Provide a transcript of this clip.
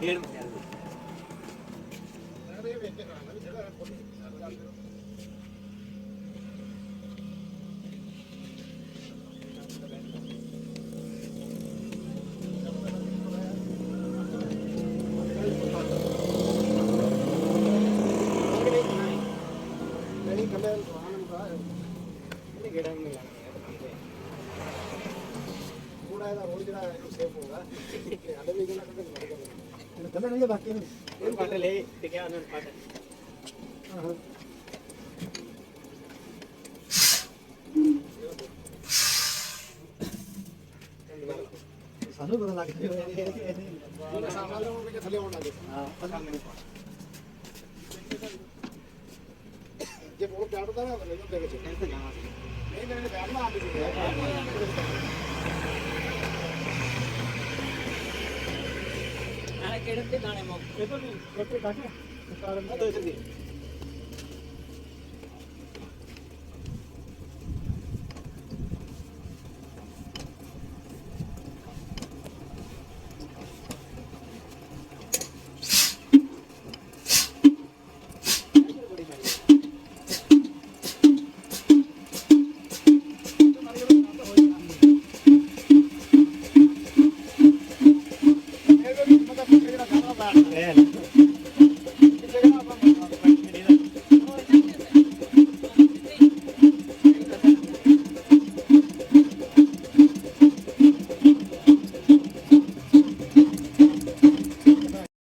ਡੇਢ ਕੱਲੇ ਨਹੀਂ ਬਾਕੀ ਇਹ ਕੱਟ ਲੈ ਤੇ ਕਿਹਾ ਉਹਨਾਂ ਕੱਟ ਹਾਂ ਸਾਨੂੰ ਪਤਾ ਲੱਗ ਗਿਆ ਇਹ ਸਾਹਮਣੇ ਨੂੰ ਵੀ ਥੱਲੇ ਆਉਣ ਲੱਗੇ ਹਾਂ ਪਤਾ ਨਹੀਂ ਜੇ ਬਹੁਤ ਚੜਦਾ ਨਾ ਲੈ ਜੋ ਦੇ ਵਿੱਚ ਤੇ ਜਾਣਾ ਨਹੀਂ ਮੇਰੇ ਬੈਠ ਨਾ ਆਂਦੀ ਸੀ ਆ ਕਿਹੜੇ ਤੇ ਦਾਣੇ ਮੋ ਇਹ ਤਾਂ ਨਹੀਂ ਕੱਟ ਕਾਰਨ ਦੋ ਚੰਗੀ